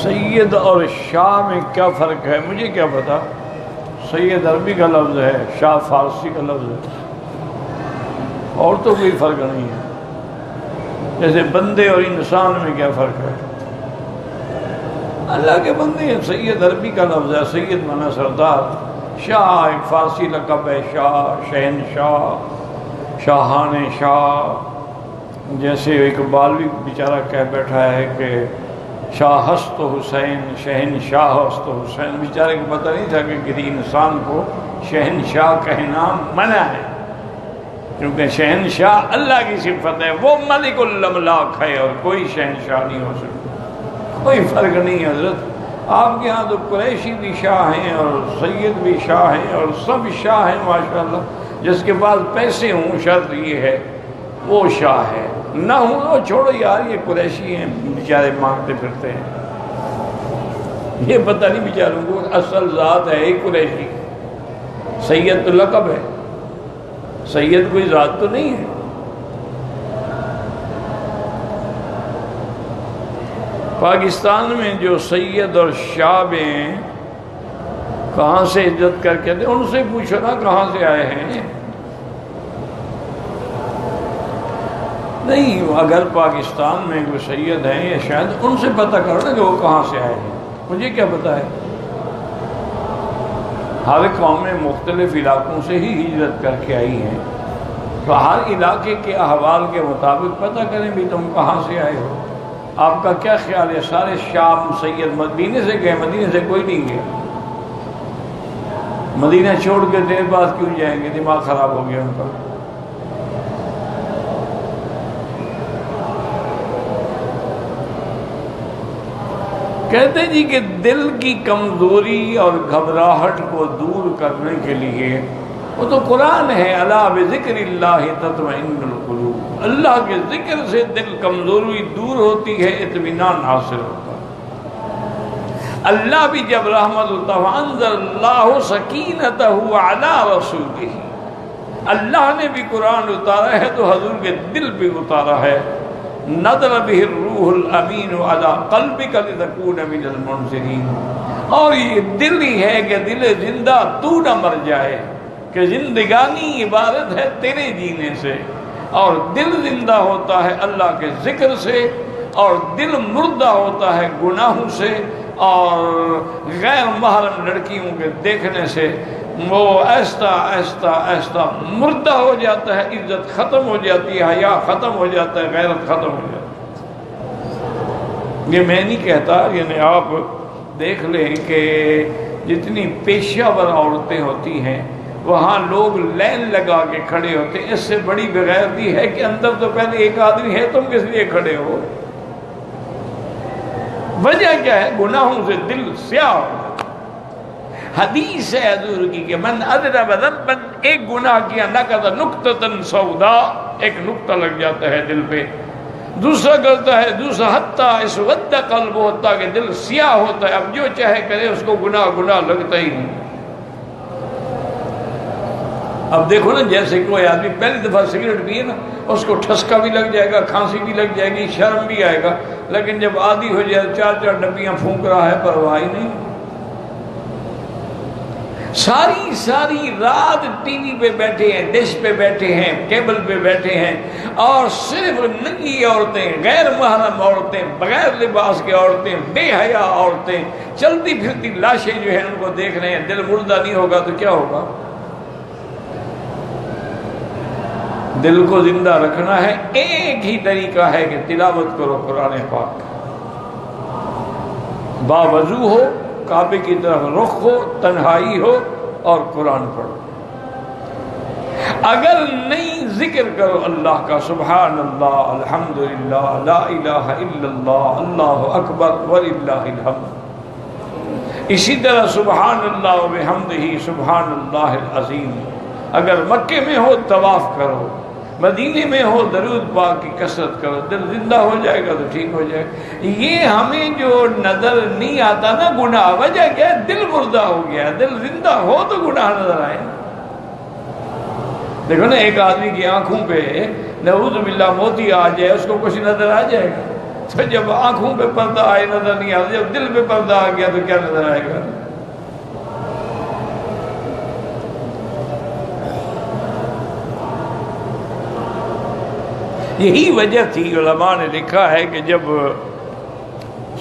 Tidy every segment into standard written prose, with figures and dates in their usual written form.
سید اور شاہ میں کیا فرق ہے؟ مجھے کیا پتا. سید عربی کا لفظ ہے، شاہ فارسی کا لفظ ہے، اور تو کوئی فرق نہیں ہے. جیسے بندے اور انسان میں کیا فرق ہے؟ اللہ کے بندے ہیں. سید عربی کا لفظ ہے، سید مانا سردار، شاہ ایک فارسی لقب ہے، شاہ، شہنشاہ، شاہان شاہ. جیسے اقبال بھی بیچارہ کہہ بیٹھا ہے کہ شاہ ہست حسین، شہنشاہ ہست حسین. بیچارے کو پتہ نہیں تھا کہ کسی انسان کو شہنشاہ کہنا منع ہے، کیونکہ شہنشاہ اللہ کی صفت ہے، وہ ملک الاملاک ہے اور کوئی شہنشاہ نہیں ہو سکتا. کوئی فرق نہیں ہے حضرت. آپ کے ہاں تو قریشی بھی شاہ ہیں اور سید بھی شاہ ہیں اور سب شاہ ہیں ماشاءاللہ. جس کے پاس پیسے ہوں شرط یہ ہے وہ شاہ ہے، نہ ہوں تو چھوڑو یار، یہ قریشی ہیں بیچارے مانگتے پھرتے ہیں. یہ پتہ نہیں بیچاروں کو اصل ذات ہے ایک قریشی. سید تو لقب ہے، سید کوئی ذات تو نہیں ہے. پاکستان میں جو سید اور شاہ ہیں کہاں سے عزت کر کے دیں؟ ان سے پوچھو نا کہاں سے آئے ہیں. نہیں، اگر پاکستان میں کوئی سید ہیں یا شاید ان سے پتہ کرو نا کہ وہ کہاں سے آئے ہیں. مجھے کیا پتہ ہے؟ ہر قومیں مختلف علاقوں سے ہی ہجرت کر کے آئی ہیں، تو ہر علاقے کے احوال کے مطابق پتہ کریں بھی تم کہاں سے آئے ہو. آپ کا کیا خیال ہے سارے شام سید مدینے سے گئے؟ مدینے سے کوئی نہیں گئے. مدینہ چھوڑ کے دیر بعد کیوں جائیں گے؟ دماغ خراب ہو گیا ان کا. کہتے جی کہ دل کی کمزوری اور گھبراہٹ کو دور کرنے کے لیے وہ تو قرآن ہے، الا بذکر اللہ تطمئن القلوب. اللہ کے ذکر سے دل کمزوری دور ہوتی ہے، اطمینان حاصل ہوتا ہے. اللہ بھی جب رحمت ہوتا ہے انزل اللہ سکینتہ علی رسولہ، اللہ نے بھی قرآن اتارا ہے تو حضور کے دل پہ اتارا ہے. نزل بہ الروح الامین علی قلبک لتکون من المنذرین. اور یہ دل ہی ہے کہ دل زندہ تو نہ مر جائے، کہ زندگانی عبارت ہے تیرے جینے سے. اور دل زندہ ہوتا ہے اللہ کے ذکر سے، اور دل مردہ ہوتا ہے گناہوں سے اور غیر محرم لڑکیوں کے دیکھنے سے. وہ آہستہ آہستہ آہستہ مردہ ہو جاتا ہے، عزت ختم ہو جاتی ہے، حیا ختم ہو جاتا ہے، غیرت ختم ہو جاتی ہے. یہ میں نہیں کہتا، یعنی آپ دیکھ لیں کہ جتنی پیشہ ور عورتیں ہوتی ہیں وہاں لوگ لائن لگا کے کھڑے ہوتے ہیں. اس سے بڑی بغیرتی ہے کہ اندر تو پہلے ایک آدمی ہے، تم کس لیے کھڑے ہو؟ وجہ کیا ہے؟ گناہوں سے دل سیاہ ہو. حدیث ہے حضور کی کہ من اذنب ذنبا، ایک گناہ کیا نقض نقطۃ سودا، ایک نقطہ لگ جاتا ہے دل پہ. دوسرا کرتا ہے، دوسرا حتیٰ اسود قلب ہوتا کہ دل سیاہ ہوتا ہے، اب جو چاہے کرے اس کو گناہ لگتا ہی نہیں. اب دیکھو نا، جیسے کوئی آدمی پہلی دفعہ سگریٹ پیے نا، اس کو ٹھسکا بھی لگ جائے گا، کھانسی بھی لگ جائے گی، شرم بھی آئے گا. لیکن جب عادی ہو جائے 4 ڈبیاں پھونک رہا ہے، پرواہ ہی نہیں. ساری رات ٹی وی پہ بیٹھے ہیں، ڈش پہ بیٹھے ہیں، کیبل پہ بیٹھے ہیں، اور صرف ننگی عورتیں، غیر محرم عورتیں، بغیر لباس کے عورتیں، بے حیا عورتیں، چلتی پھرتی لاشیں جو ہیں ان کو دیکھ رہے ہیں. دل مردہ نہیں ہوگا تو کیا ہوگا؟ دل کو زندہ رکھنا ہے، ایک ہی طریقہ ہے کہ تلاوت کرو قرآن پاک. باوضو ہو، کعبے کی طرف رخ ہو، تنہائی ہو اور قرآن پڑھو. اگر نہیں ذکر کرو اللہ کا، سبحان اللہ، الحمدللہ، لا الہ الا اللہ، اللہ اکبر وللہ الحمد. اسی طرح سبحان اللہ وبحمدہ سبحان اللہ العظیم. اگر مکے میں ہو طواف کرو، مدینے میں ہو درود پاک کی کثرت کرو، دل زندہ ہو جائے گا تو ٹھیک ہو جائے گا. یہ ہمیں جو نظر نہیں آتا نا گناہ، وجہ کیا ہے؟ دل مردہ ہو گیا. دل زندہ ہو تو گناہ نظر آئے. دیکھو نا، ایک آدمی کی آنکھوں پہ نعوذ باللہ موتی آ جائے، اس کو کچھ نظر آ جائے گا؟ تو جب آنکھوں پہ پردہ آئے نظر نہیں آتا، جب دل پہ پردہ آ گیا تو کیا نظر آئے گا؟ یہی وجہ تھی، علماء نے لکھا ہے کہ جب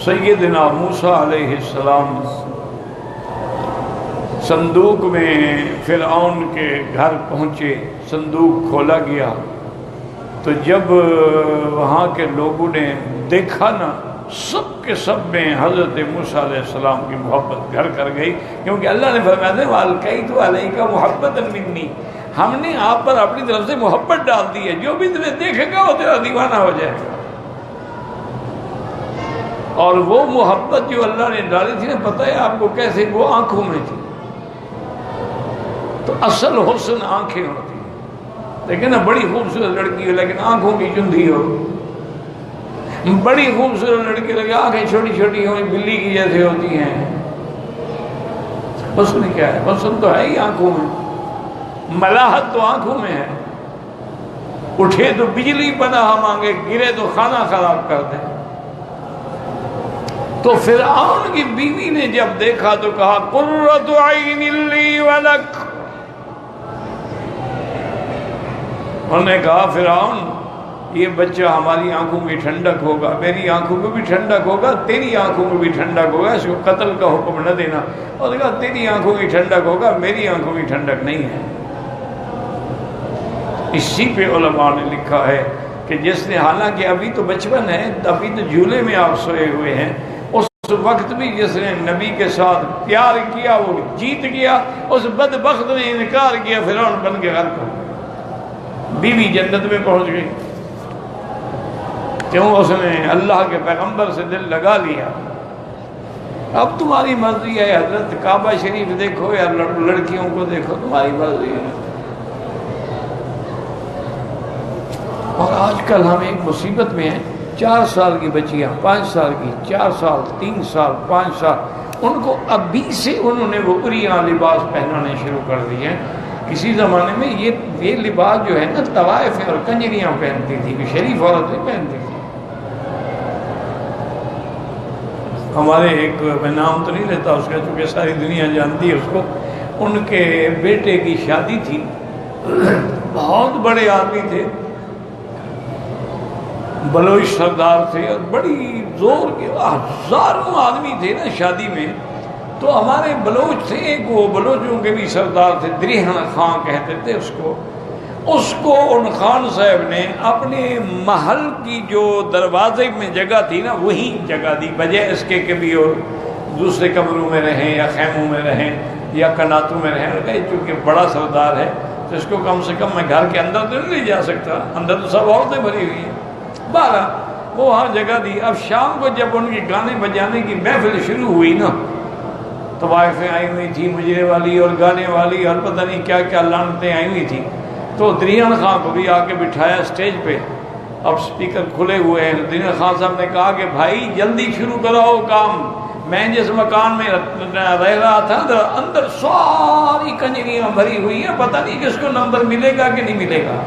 سیدنا موسیٰ علیہ السلام صندوق میں فرعون کے گھر پہنچے، صندوق کھولا گیا، تو جب وہاں کے لوگوں نے دیکھا نا، سب کے سب میں حضرت موسیٰ علیہ السلام کی محبت گھر کر گئی، کیونکہ اللہ نے فرمایا تھا وَأَلْقَيْتُ عَلَيْكَ مُحَبَّةً مِّنِّي، ہم نے آپ پر اپنی طرف سے محبت ڈال دی ہے، جو بھی تمہیں دیکھے گا وہ تیرا دیوانہ ہو جائے گا۔ اور وہ محبت جو اللہ نے ڈالی تھی نا، پتہ ہے آپ کو کیسے؟ وہ آنکھوں میں تھی۔ تو اصل حسن آنکھیں ہوتی ہیں، لیکن نا بڑی خوبصورت لڑکی ہو لیکن آنکھوں کی چندھی ہو، بڑی خوبصورت لڑکی لگے آنکھیں چھوٹی چھوٹی ہوں، بلی کی جیسے ہوتی ہیں، حسن کیا ہے؟ حسن تو ہے ہی آنکھوں میں، ملاحت تو آنکھوں میں ہے۔ اٹھے تو بجلی پناہ مانگے، گرے تو کھانا خراب کر دے۔ تو فرعون کی بیوی نے جب دیکھا تو کہا قرۃ عین لی ولک، انہوں نے کہا فرعون یہ بچہ ہماری آنکھوں کی ٹھنڈک ہوگا، میری آنکھوں کو بھی ٹھنڈک ہوگا، تیری آنکھوں کو بھی ٹھنڈک ہوگا، اس کو قتل کا حکم نہ دینا۔ اور کہا تیری آنکھوں کی ٹھنڈک ہوگا، میری آنکھوں کی ٹھنڈک نہیں ہے۔ اسی پہ علماء نے لکھا ہے کہ جس نے، حالانکہ ابھی تو بچپن ہے، ابھی تو جھولے میں آپ سوئے ہوئے ہیں، اس وقت بھی جس نے نبی کے ساتھ پیار کیا وہ جیت گیا، اس بدبخت نے انکار کیا، فرعون بن کے غرق ہو گیا، بیوی جنت میں پہنچ گئی، کیوں؟ اس نے اللہ کے پیغمبر سے دل لگا لیا۔ اب تمہاری مرضی ہے حضرت، کعبہ شریف دیکھو یا لڑکیوں کو دیکھو، تمہاری مرضی ہے۔ اور آج کل ہم ایک مصیبت میں ہیں، 4 سال کی بچیاں، 5 سال کی، 4 سال، 3 سال، 5 سال، ان کو ابھی سے انہوں نے وہ عریاں لباس پہنانے شروع کر دیے ہیں۔ کسی زمانے میں یہ لباس جو ہے نا طوائفیں اور کنجریاں پہنتی تھی، کہ شریف عورتیں پہنتی تھی۔ ہمارے ایک، میں نام تو نہیں لیتا اس کا چونکہ ساری دنیا جانتی ہے اس کو، ان کے بیٹے کی شادی تھی، بہت بڑے آدمی تھے، بلوچ سردار تھے، اور بڑی زور کے ہزاروں آدمی تھے نا شادی میں۔ تو ہمارے بلوچ تھے ایک، وہ بلوچوں کے بھی سردار تھے، درہن خان کہتے تھے اس کو ان خان صاحب نے اپنے محل کی جو دروازے میں جگہ تھی نا وہی جگہ دی، بجائے اس کے کہ بھی دوسرے کمروں میں رہیں یا خیموں میں رہیں یا کناتوں میں رہیں، چونکہ بڑا سردار ہے تو اس کو کم سے کم میں گھر کے اندر تو نہیں جا سکتا، اندر تو سب عورتیں بھری ہوئی ہیں۔ بارہ وہ وہاں جگہ دی۔ اب شام کو جب ان کی گانے بجانے کی محفل شروع ہوئی نا، تو طوائفیں آئی ہوئی تھی، مجرے والی اور گانے والی اور پتہ نہیں کیا کیا لعنتیں آئی ہوئی تھی، تو درہن خان کو بھی آ کے بٹھایا اسٹیج پہ۔ اب سپیکر کھلے ہوئے ہیں، درہن خان صاحب نے کہا کہ بھائی جلدی شروع کراؤ کام، میں جس مکان میں رہ رہا تھا اندر ساری کنجریاں بھری ہوئی ہیں، پتہ نہیں کس کو نمبر ملے گا کہ نہیں ملے گا۔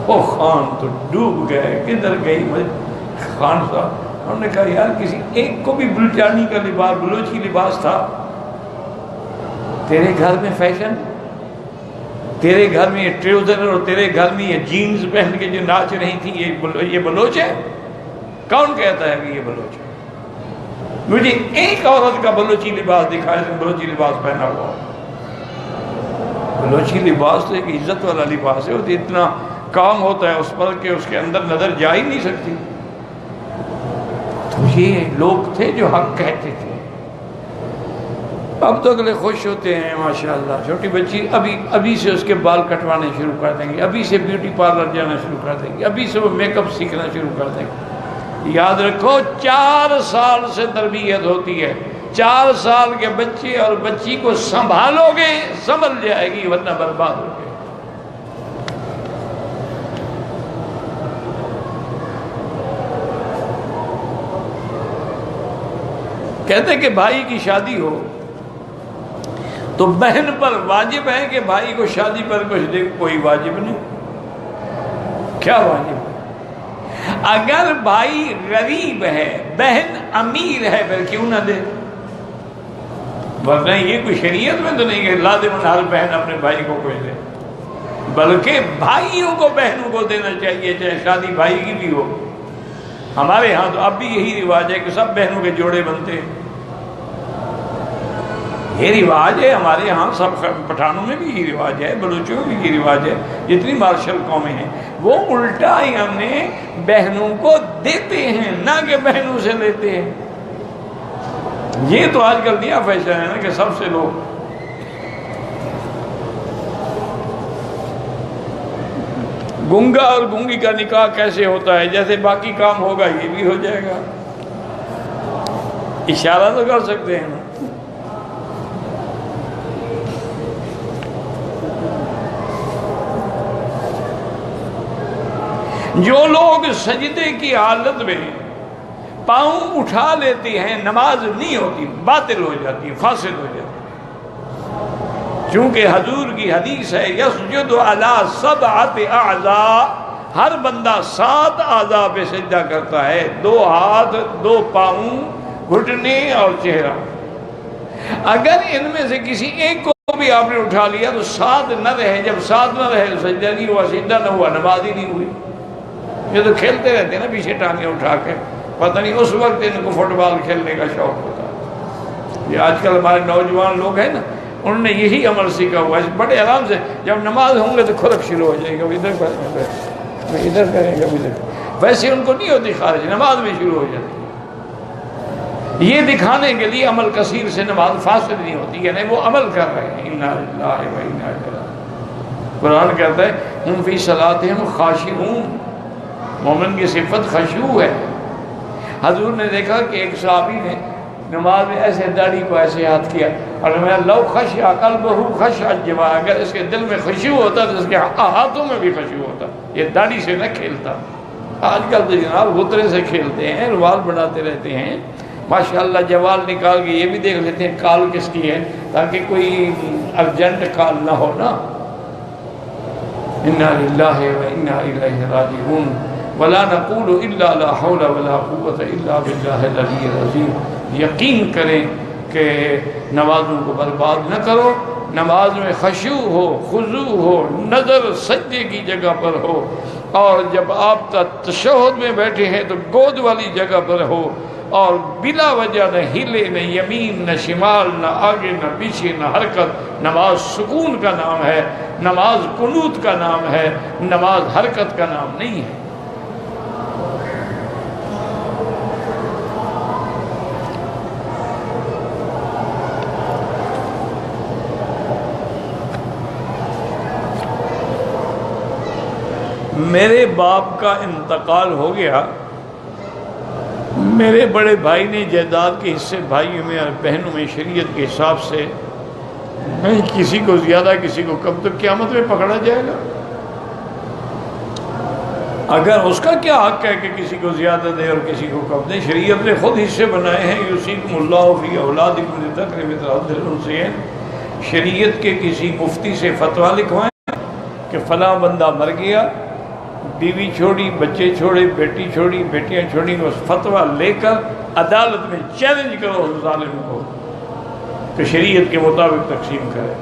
وہ خان تو ڈوب گئے، کدھر گئی خان صاحب؟ انہوں نے کہا یار کسی ایک کو بھی بلچانی کا لباس، بلوچی لباس تھا؟ تیرے گھر میں فیشن، تیرے گھر میں یہ ٹراؤزر اور تیرے گھر میں یہ جینز پہن کے جو ناچ رہی تھی، یہ بلوچ ہے؟ کون کہتا ہے کہ یہ بلوچ ہے؟ مجھے ایک عورت کا بلوچی لباس دکھائے جس نے بلوچی لباس پہنا ہوا۔ بلوچی لباس تو ایک عزت والا لباس ہے، اتنا کام ہوتا ہے اس پر کہ اس کے اندر نظر جا ہی نہیں سکتی۔ تو یہ لوگ تھے جو حق کہتے تھے۔ اب تو اگلے خوش ہوتے ہیں ماشاءاللہ، چھوٹی بچی ابھی سے اس کے بال کٹوانے شروع کر دیں گے، ابھی سے بیوٹی پارلر جانا شروع کر دیں گے، ابھی سے وہ میک اپ سیکھنا شروع کر دیں گے۔ یاد رکھو 4 سال سے تربیت ہوتی ہے، 4 سال کے بچے اور بچی کو سنبھالو گے سنبھل جائے گی، ورنہ برباد ہو گئے۔ کہتے کہ بھائی کی شادی ہو تو بہن پر واجب ہے کہ بھائی کو شادی پر کچھ دے، کوئی واجب نہیں۔ کیا واجب ہے؟ اگر بھائی غریب ہے، بہن امیر ہے، پھر کیوں نہ دے؟ ورنہ یہ کوئی شریعت میں تو نہیں کہ لازم ہر بہن اپنے بھائی کو کوئی دے، بلکہ بھائیوں کو بہنوں کو دینا چاہیے، چاہے شادی بھائی کی بھی ہو۔ ہمارے ہاں تو اب بھی یہی رواج ہے کہ سب بہنوں کے جوڑے بنتے ہیں، یہ رواج ہے ہمارے ہاں، سب پٹھانوں میں بھی یہ رواج ہے، بلوچوں میں بھی یہ رواج ہے، جتنی مارشل قومیں ہیں وہ الٹا ہی ہم نے بہنوں کو دیتے ہیں، نہ کہ بہنوں سے لیتے ہیں۔ یہ تو آج کل نیا فیشن ہے نا کہ سب سے لوگ۔ گنگا اور گنگی کا نکاح کیسے ہوتا ہے؟ جیسے باقی کام ہوگا یہ بھی ہو جائے گا، اشارہ تو کر سکتے ہیں نا۔ جو لوگ سجدے کی حالت میں پاؤں اٹھا لیتے ہیں نماز نہیں ہوتی، باطل ہو جاتی ہے، فاسد ہو جاتی ہے، چونکہ حضور کی حدیث ہے یسجد علی سبعۃ اعضاء، ہر بندہ 7 اعضاء پہ سجدہ کرتا ہے، 2 ہاتھ، 2 پاؤں، گھٹنے اور چہرہ۔ اگر ان میں سے کسی ایک کو بھی آپ نے اٹھا لیا تو 7 نہ رہے، جب 7 نہ رہے تو سجدہ نہیں ہوا، سجدہ نہ ہوا، نماز ہی نہیں ہوئی۔ یہ تو کھیلتے رہتے ہیں نا پیچھے ٹانگیں اٹھا کے، پتہ نہیں اس وقت ان کو فٹ بال کھیلنے کا شوق ہوتا ہے۔ یہ آج کل ہمارے نوجوان لوگ ہیں نا، انہوں نے یہی عمل سیکھا ہوا ہے، بڑے آرام سے جب نماز ہوں گے تو کھرک شروع ہو جائے گا، ادھر کریں گے، ادھر کریں گے، ادھر۔ ویسے ان کو نہیں ہوتی خارج، نماز میں شروع ہو جاتی ہے۔ یہ دکھانے کے لیے عمل کثیر سے نماز فاسد نہیں ہوتی، یعنی وہ عمل کر رہے ہیں۔ انا للہ و انا الیہ راجعون۔ قرآن کہتا ہے ہم فی صلاتہم خاشعون، مومن کی صفت خشوع ہے۔ حضور نے دیکھا کہ ایک صحابی نے نماز میں ایسے داڑھی کو ایسے ہاتھ کیا اور میں لو خشع قلبہ خشع الجبہ، اگر اس کے دل میں خشوع ہوتا تو اس کے ہاتھوں میں بھی خشوع ہوتا، یہ داڑھی سے نہ کھیلتا۔ آج کل تو جناب غترے سے کھیلتے ہیں، روال بناتے رہتے ہیں، ماشاءاللہ جوال نکال کے یہ بھی دیکھ لیتے ہیں کال کس کی ہے، تاکہ کوئی ارجنٹ کال نہ ہو نا۔ انا للہ و انا الیہ راجعون ولا نقول الا لا حول ولا قوت الا باللہ العلی العظیم۔ یقین کریں کہ نمازوں کو برباد نہ کرو، نماز میں خشوع ہو، خضوع ہو، نظر سجدے کی جگہ پر ہو، اور جب آپ تشہد میں بیٹھے ہیں تو گود والی جگہ پر ہو، اور بلا وجہ نہ ہلے، نہ یمین نہ شمال، نہ آگے نہ پیچھے، نہ حرکت۔ نماز سکون کا نام ہے، نماز قنوت کا نام ہے، نماز حرکت کا نام نہیں ہے۔ میرے باپ کا انتقال ہو گیا، میرے بڑے بھائی نے جائیداد کے حصے بھائیوں میں اور بہنوں میں شریعت کے حساب سے نہیں کسی کو زیادہ کسی کو کم، تو قیامت میں پکڑا جائے گا؟ اگر اس کا کیا حق ہے کہ کسی کو زیادہ دے اور کسی کو کم دے؟ شریعت نے خود حصے بنائے ہیں، یوصیکم اللہ فی اولادکم للذکر مثل حظ الانثیین۔ شریعت کے کسی مفتی سے فتویٰ لکھوائیں کہ فلاں بندہ مر گیا، بیوی چھوڑی، بچے چھوڑے، بیٹی چھوڑی، بیٹیاں چھوڑی، اس فتویٰ لے کر عدالت میں چیلنج کرو اس ظالم کو کہ شریعت کے مطابق تقسیم کرے۔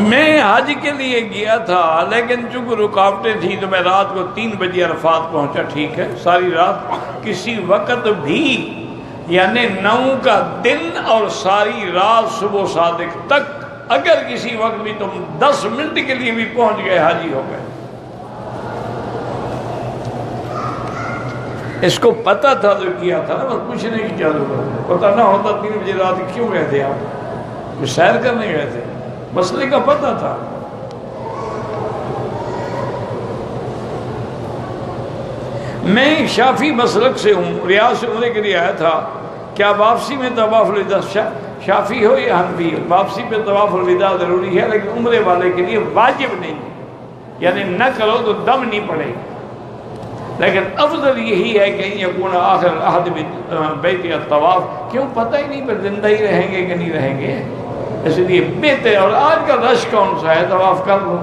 میں حج کے لیے گیا تھا، لیکن چونکہ رکاوٹیں تھیں تو میں رات کو 3 بجے عرفات پہنچا۔ ٹھیک ہے، ساری رات کسی وقت بھی، یعنی 9 کا دن اور ساری رات صبح صادق تک، اگر کسی وقت بھی تم 10 منٹ کے لیے بھی پہنچ گئے، حاجی ہو گئے۔ اس کو پتہ تھا تو کیا تھا نا، بس پوچھنے کی کیا ضرورت ہے؟ پتہ نہ ہوتا 3 بجے رات کیوں گئے تھے آپ؟ سیر کرنے گئے تھے، مسئلے کا پتہ تھا۔ میں شافی مسلک سے ہوں، ریاض سے عمرے کے لیے آیا تھا۔ کیا واپسی میں طواف الوداع، شافی ہو یا حنفی ہو، واپسی پہ طواف الوداع ضروری ہے، لیکن عمرے والے کے لیے واجب نہیں ہے، یعنی نہ کرو تو دم نہیں پڑے گا۔ لیکن افضل یہی ہے کہ یکون آخر العہد بیت الطواف، کیوں پتہ ہی نہیں پھر زندہ ہی رہیں گے کہ نہیں رہیں گے، اس لیے بہتر، اور آج کا رش کون سا ہے، طواف کر لو۔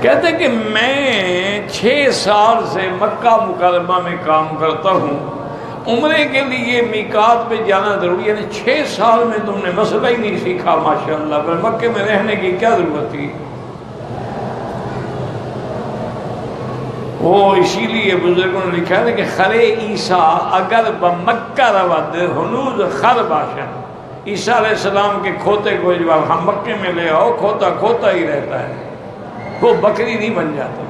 کہتے کہ میں 6 سال سے مکہ مکرمہ میں کام کرتا ہوں، عمرے کے لیے میقات پہ جانا ضروری ہے، یعنی 6 سال میں تم نے مسئلہ ہی نہیں سیکھا، ماشاءاللہ، پھر مکے میں رہنے کی کیا ضرورت تھی؟ وہ اسی لیے بزرگوں نے لکھا ہے کہ خرے عیسیٰ اگر بمکہ رود ہنوز خر باشد، عیسیٰ علیہ السلام کے کھوتے کو جب ہم مکے میں لے آؤ، کھوتا کھوتا ہی رہتا ہے، وہ بکری نہیں بن جاتا۔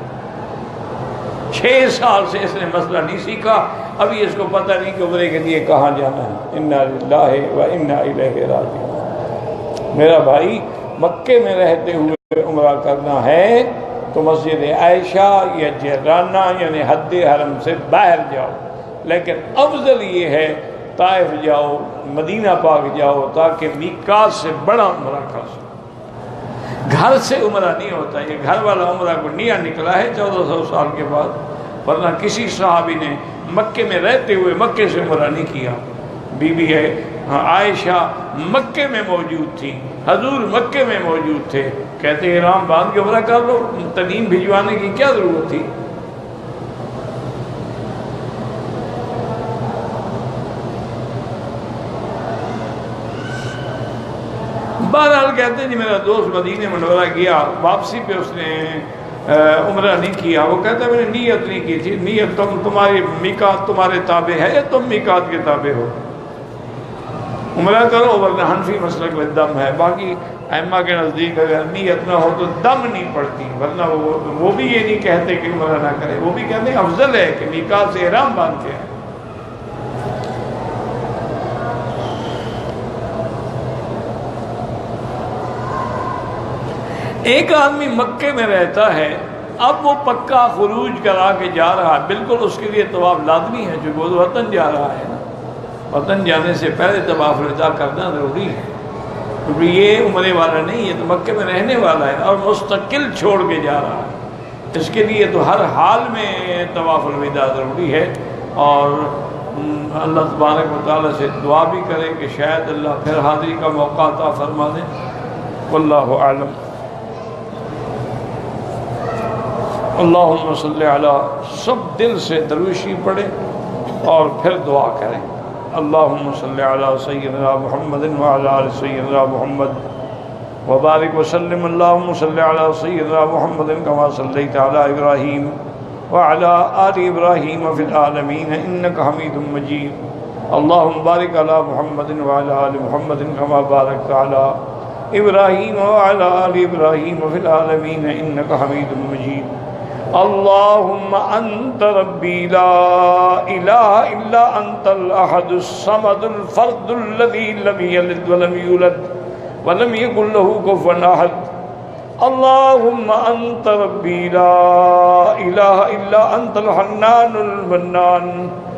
6 سال سے اس نے مسئلہ نہیں سیکھا، ابھی اس کو پتہ نہیں کہ عمرے کے لیے کہاں جانا ہے۔ انا للہ و انا الیہ راجعون۔ میرا بھائی، مکے میں رہتے ہوئے عمرہ کرنا ہے تو مسجد عائشہ یا جیرانہ یعنی حد حرم سے باہر جاؤ، لیکن افضل یہ ہے طائف جاؤ، مدینہ پاک جاؤ، تاکہ میقات سے بڑا عمرہ کر سکو۔ گھر سے عمرہ نہیں ہوتا، یہ گھر والا عمرہ کو نیا نکلا ہے 1400 سال کے بعد، ورنہ کسی صحابی نے مکے میں رہتے ہوئے مکے سے عمرہ نہیں کیا۔ بی بی ہے عائشہ مکے میں موجود تھی، حضور مکے میں موجود تھے، کہتے ہیں احرام باندھ کے عمرہ کر لو، تنعیم بھجوانے کی کیا ضرورت تھی؟ بہرحال کہتے ہیں جی میرا دوست مدینہ منورہ گیا، واپسی پہ اس نے عمرہ نہیں کیا، وہ کہتا ہے میں نے نیت نہیں کی تھی۔ نیت تمہاری میقات تمہارے تابع ہے یا تم میقات کے تابع ہو؟ عمرہ کرو، ورنہ حنفی مسلک میں دم ہے، باقی ائمہ کے نزدیک اگر نیت نہ ہو تو دم نہیں پڑتی، ورنہ وہ بھی یہ نہیں کہتے کہ عمرہ نہ کرے، وہ بھی کہتے ہیں افضل ہے کہ میقات سے احرام باندھ کے آئے۔ ایک آدمی مکے میں رہتا ہے، اب وہ پکا خروج کرا کے جا رہا ہے، بالکل اس کے لیے طواف لازمی ہے، جو وہ وطن جا رہا ہے نا، وطن جانے سے پہلے طواف الوداع کرنا ضروری ہے، کیونکہ یہ عمرے والا نہیں ہے، تو مکے میں رہنے والا ہے اور مستقل چھوڑ کے جا رہا ہے، اس کے لیے تو ہر حال میں طواف الوداع ضروری ہے۔ اور اللہ تبارک و تعالیٰ سے دعا بھی کریں کہ شاید اللہ پھر حاضری کا موقع عطا فرما دیں۔ واللہ اعلم۔ اللہم صلی علی، سب دل سے دروشی پڑھیں اور پھر دعا کریں۔ اللہم صلی علی سیدنا محمد وعلی آل سیدنا محمد وبارک وسلم۔ اللہم صلی علی سیدنا محمد کما صلیت علی ابراہیم وعلی آل ابراہیم فی العالمین انک حمید مجید۔ اللہم بارک علی محمد وعلی آل محمد کما بارکت علی ابراہیم وعلی آل ابراہیم فی العالمین انک حمید مجید۔ اللہم انت ربی لا الہ الا انت الاحد الصمد الفرد الذی لم یلد ولم یولد ولم یکن له کفوا احد۔ اللہم انت ربی لا الہ الا انت الحنان المنان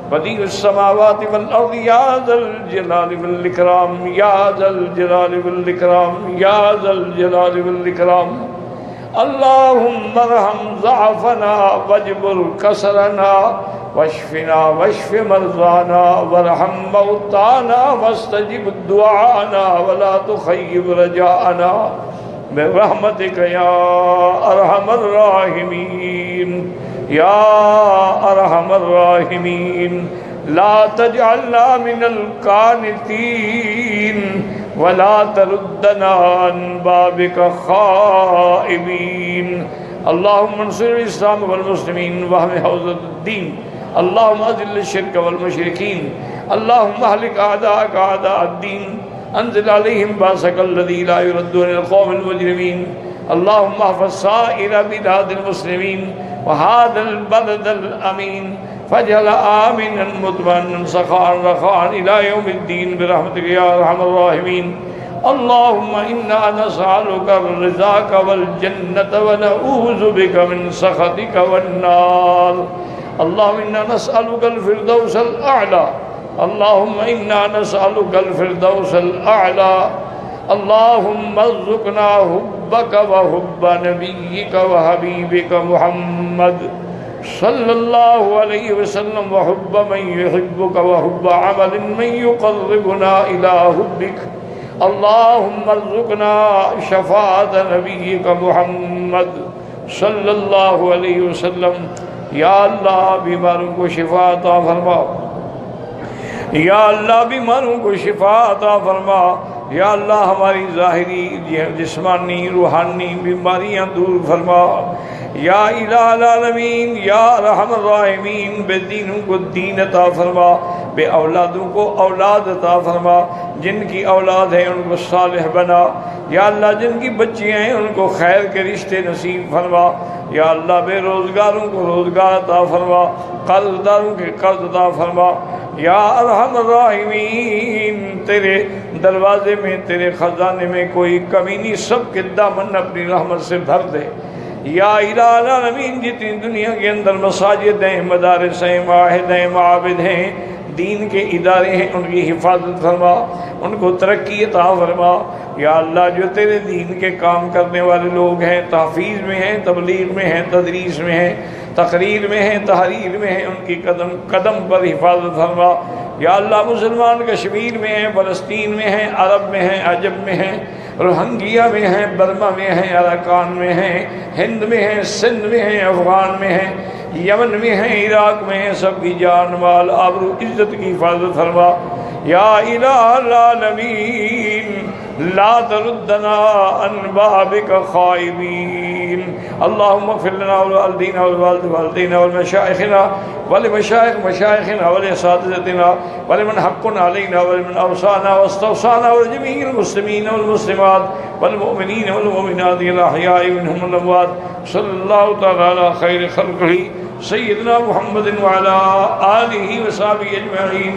بدیع السماوات والارض یا ذا الجلال والاکرام یا ذا الجلال والاکرام یا ذا الجلال والاکرام۔ اللہم ارحم ضعفنا واجبر کسرنا واشفنا واشف مرضانا وارحم موتانا واستجب دعانا ولا تخيب رجاءنا برحمتك یا ارحم الراحمین یا ارحم الراحمین۔ لا تجعلنا من القانتین ولا تردنا عن بابك خائبین۔ اللہم انصر الاسلام والمسلمین واحم حوزة الدین۔ اللہم اذل الشرک والمشرکین۔ اللہم اہلک اعداءک اعداء الدین۔ انزل علیہم باسک الذی لا يرد عن القوم المجرمین۔ اللہم احفظ سائر بلاد المسلمین وهذا البلد الامین فاجعل آمنا مطمئنا سخاء رخاء إلى يوم الدين برحمتك يا أرحم الراحمين۔ اللهم إنا نسألك رضاك والجنة ونعوذ بك من سخطك والنار۔ اللهم إنا نسألك الفردوس الأعلى اللهم إنا نسألك الفردوس الأعلى. اللهم ارزقنا حبك وحب نبيك وحبيبك محمد صلى الله عليه وسلم وحب من يحبك وحب عمل من يقربنا إلى حبك. اللهم ارزقنا شفاعة نبيك محمد صلی اللہ علیہ وسلم. یا اللہ بیماروں کو شفا عطا فرما. یا اللہ بیماروں کو شفا عطا فرما. یا اللہ ہماری ظاہری جسمانی روحانی بیماریاں دور فرما. یا الہ العالمین یا ارحم الراحمین بے دینوں کو دین عطا فرما، بے اولادوں کو اولاد عطا فرما. جن کی اولاد ہیں ان کو صالح بنا. یا اللہ جن کی بچیاں ہیں ان کو خیر کے رشتے نصیب فرما. یا اللہ بے روزگاروں کو روزگار عطا فرما، قرض داروں کے قرض عطا فرما. یا ارحم الراحمین تیرے دروازے میں تیرے خزانے میں کوئی کمی نہیں، سب کے دامن اپنی رحمت سے بھر دے. یا الہ العالمین جتنی دنیا کے اندر مساجد ہیں، مدارس ہیں، معاہد ہیں، معابد ہیں، دین کے ادارے ہیں، ان کی حفاظت فرما، ان کو ترقی عطا فرما. یا اللہ جو تیرے دین کے کام کرنے والے لوگ ہیں، تحفیظ میں ہیں، تبلیغ میں ہیں، تدریس میں ہیں، تقریر میں ہیں، تحریر میں ہیں، ان کی قدم قدم پر حفاظت فرما. یا اللہ مسلمان کشمیر میں ہیں، فلسطین میں ہیں، عرب میں ہیں، عجم میں ہیں، روہنگیا میں ہیں، برما میں ہیں، اراکان میں ہیں، ہند میں ہیں، سندھ میں ہیں، افغان میں ہیں، یمن میں ہیں، عراق میں ہیں، سب کی جان مال آبرو عزت کی حفاظت فرما. یا الہ العالمین لا تردنا عن بابک خائبین. اللہم اغفر لنا ولوالدینا ولوالدینا والمشائخنا ولمشائخ مشائخنا ولاساتذتنا ولمن حق علینا ولمن اوصانا واستوصانا ولجميع المسلمین والمسلمات والمؤمنین والمؤمنات الاحیاء منهم والاموات. صلی اللہ تعالی علی خیر خلقہ سیدنا محمد وعلی آلہ وصحبہ اجمعین.